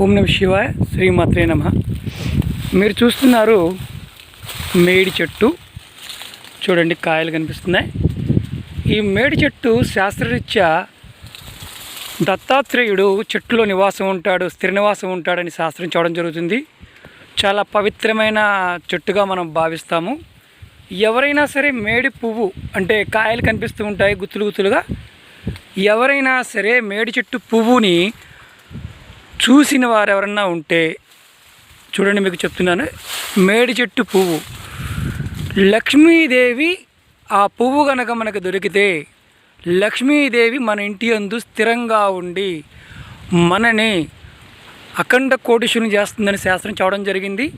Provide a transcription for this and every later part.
ఓం నమ శివాయ, శ్రీమాత్రే నమ. మీరు చూస్తున్నారు మేడి చెట్టు. చూడండి, కాయలు కనిపిస్తున్నాయి. ఈ మేడి చెట్టు శాస్త్రరీత్యా దత్తాత్రేయుడు చెట్టులో నివాసం ఉంటాడు, స్థిర నివాసం ఉంటాడని శాస్త్రం చూడడం జరుగుతుంది. చాలా పవిత్రమైన చెట్టుగా మనం భావిస్తాము. ఎవరైనా సరే మేడి పువ్వు అంటే కాయలు కనిపిస్తూ ఉంటాయి గుత్తులు గుత్తులుగా. ఎవరైనా సరే మేడి చెట్టు పువ్వుని చూసిన వారు ఎవరన్నా ఉంటే చూడండి, మీకు చెప్తున్నాను. మేడి చెట్టు పువ్వు, లక్ష్మీదేవి ఆ పువ్వు కనుక మనకు దొరికితే లక్ష్మీదేవి మన ఇంటి యందు స్థిరంగా ఉండి మనని అఖండ కోటీశ్వరుని చేస్తుందని శాస్త్రం చూడడం జరిగింది.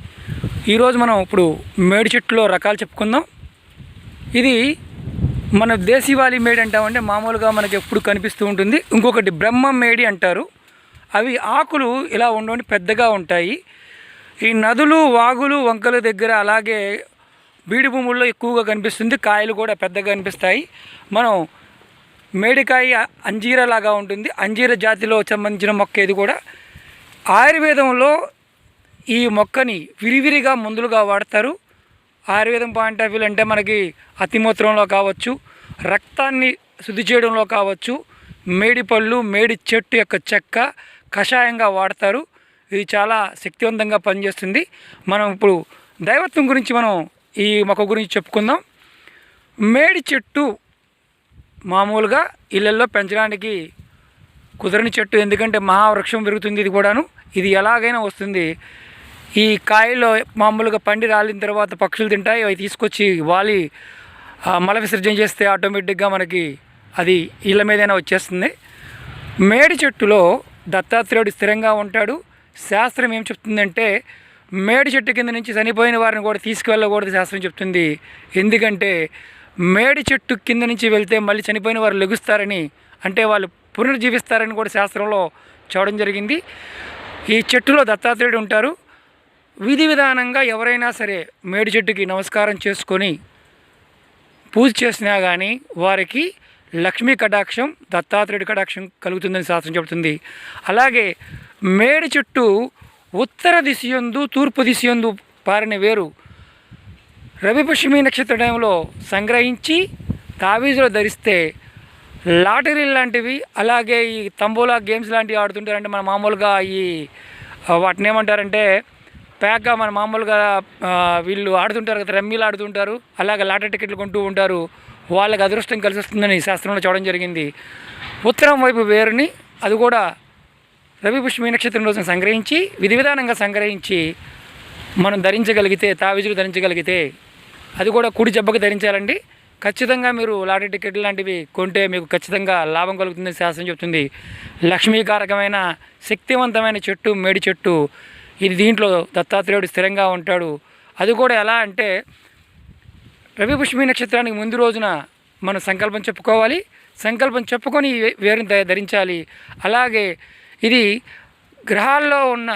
ఈరోజు మనం ఇప్పుడు మేడి చెట్టులో రకాలు చెప్పుకుందాం. ఇది మన దేశీవాలి మేడి అంటామంటే మామూలుగా మనకి ఎప్పుడు కనిపిస్తూ ఉంటుంది. ఇంకొకటి బ్రహ్మ మేడి అంటారు. అవి ఆకులు ఇలా ఉండని పెద్దగా ఉంటాయి. ఈ నదులు, వాగులు, వంకల దగ్గర అలాగే బీడు భూముల్లో ఎక్కువగా కనిపిస్తుంది. కాయలు కూడా పెద్దగా కనిపిస్తాయి. మనం మేడికాయ అంజీర లాగా ఉంటుంది. అంజీర జాతిలో సంబంధించిన మొక్క ఇది కూడా. ఆయుర్వేదంలో ఈ మొక్కని విరివిరిగా మందులుగా వాడతారు. ఆయుర్వేదం పాయింట్ ఆఫ్ వ్యూ అంటే మనకి అతిమూత్రంలో కావచ్చు, రక్తాన్ని శుద్ధి చేయడంలో కావచ్చు, మేడి పళ్ళు, మేడి చెట్టు యొక్క చెక్క కషాయంగా వాడతారు. ఇది చాలా శక్తివంతంగా పనిచేస్తుంది. మనం ఇప్పుడు దైవత్వం గురించి మనం ఈ మొక్క గురించి చెప్పుకుందాం. మేడి చెట్టు మామూలుగా ఇళ్ళల్లో పెంచడానికి కుదరని చెట్టు, ఎందుకంటే మహావృక్షం పెరుగుతుంది. ఇది కూడాను ఇది ఎలాగైనా వస్తుంది. ఈ కాయలో మామూలుగా పండి రాలిన తర్వాత పక్షులు తింటాయి. అవి తీసుకొచ్చి వాలి మల విసర్జన చేస్తే ఆటోమేటిక్గా మనకి అది ఇళ్ళ మీదైనా వచ్చేస్తుంది. మేడి చెట్టులో దత్తాత్రేయుడు స్థిరంగా ఉంటాడు. శాస్త్రం ఏం చెప్తుందంటే మేడి చెట్టు కింద నుంచి చనిపోయిన వారిని కూడా తీసుకువెళ్ళకూడదు శాస్త్రం చెప్తుంది. ఎందుకంటే మేడి చెట్టు కింద నుంచి వెళ్తే మళ్ళీ చనిపోయిన వారు లెగుస్తారని, అంటే వాళ్ళు పునర్జీవిస్తారని కూడా శాస్త్రంలో చూడడం జరిగింది. ఈ చెట్టులో దత్తాత్రేయుడు ఉంటారు. విధి విధానంగా ఎవరైనా సరే మేడి చెట్టుకి నమస్కారం చేసుకొని పూజ చేసినా కానీ వారికి లక్ష్మీ కటాక్షం, దత్తాత్రేయుడి కటాక్షం కలుగుతుందని శాస్త్రం చెబుతుంది. అలాగే మేడి చెట్టు ఉత్తర దిశయందు, తూర్పు దిశయందు పారిన వేరు రవిపుష్యమి నక్షత్ర టైంలో సంగ్రహించి తావీజులో ధరిస్తే లాటరీ లాంటివి, అలాగే ఈ తంబోలా గేమ్స్ లాంటివి ఆడుతుంటారంటే మన మామూలుగా ఈ వాటిని ఏమంటారంటే ప్యాక్గా మన మామూలుగా వీళ్ళు ఆడుతుంటారు కదా, రమ్మీలు ఆడుతుంటారు, అలాగే లాటరీ టికెట్లు కొంటూ ఉంటారు. వాళ్ళకి అదృష్టం కలిసి వస్తుందని శాస్త్రంలో చూడడం జరిగింది. ఉత్తరం వైపు వేరుని అది కూడా రవిపుష్యమి నక్షత్రం రోజున సంగ్రహించి విధి విధానంగా సంగ్రహించి మనం ధరించగలిగితే, తావిజులు ధరించగలిగితే, అది కూడా కుడి జబ్బకు ధరించాలండి. ఖచ్చితంగా మీరు లాటరీ టికెట్ లాంటివి కొంటే మీకు ఖచ్చితంగా లాభం కలుగుతుందని శాస్త్రం చెప్తుంది. లక్ష్మీకారకమైన శక్తివంతమైన చెట్టు మేడి చెట్టు. ఇది దీంట్లో దత్తాత్రేయుడు స్థిరంగా ఉంటాడు. అది కూడా ఎలా అంటే రవిపుష్యమి నక్షత్రానికి ముందు రోజున మనం సంకల్పం చెప్పుకోవాలి. సంకల్పం చెప్పుకొని వేరుని ధరించాలి. అలాగే ఇది గ్రహాల్లో ఉన్న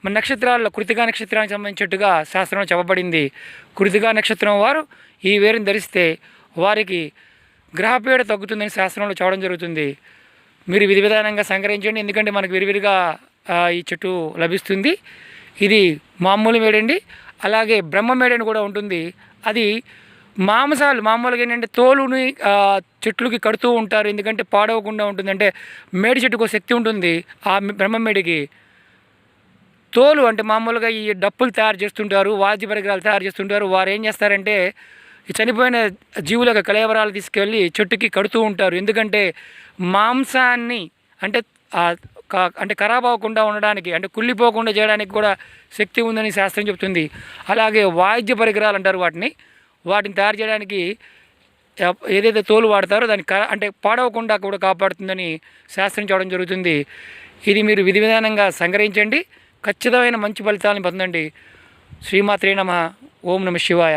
మన నక్షత్రాల్లో కృతికా నక్షత్రానికి సంబంధించినట్టుగా శాస్త్రంలో చెప్పబడింది. కృతికా నక్షత్రం వారు ఈ వేరుని ధరిస్తే వారికి గ్రహపీడ తగ్గుతుందని శాస్త్రంలో చూడడం జరుగుతుంది. మీరు విధి విధానంగా సంగ్రహించండి, ఎందుకంటే మనకు విరివిరిగా ఈ చెట్టు లభిస్తుంది. ఇది మామూలు మేడండి. అలాగే బ్రహ్మ మేడని కూడా ఉంటుంది. అది మాంసాలు మామూలుగా ఏంటంటే తోలుని చెట్లుకి కడుతూ ఉంటారు, ఎందుకంటే పాడవకుండా ఉంటుంది. అంటే మేడి చెట్టుకు శక్తి ఉంటుంది. ఆ బ్రహ్మ మేడికి తోలు అంటే మామూలుగా ఈ డప్పులు తయారు చేస్తుంటారు, వాద్య పరికరాలు తయారు చేస్తుంటారు. వారు ఏం చేస్తారంటే ఈ చనిపోయిన జీవుల యొక్క కళేబరాలు తీసుకెళ్ళి చెట్టుకి కడుతూ ఉంటారు. ఎందుకంటే మాంసాన్ని అంటే ఖరాబ్ అవ్వకుండా ఉండడానికి, అంటే కుళ్ళిపోకుండా చేయడానికి కూడా శక్తి ఉందని శాస్త్రం చెప్తుంది. అలాగే వాద్య పరికరాలు అంటారు వాటిని తయారు చేయడానికి ఏదైతే తోలు వాడతారో దాన్ని అంటే పాడవకుండా కూడా కాపాడుతుందని శాస్త్రం చూడడం జరుగుతుంది. ఇది మీరు విధి విధానంగా సంగ్రహించండి, ఖచ్చితమైన మంచి ఫలితాలను పొందండి. శ్రీమాత్రే నమః. ఓం నమ శివాయ.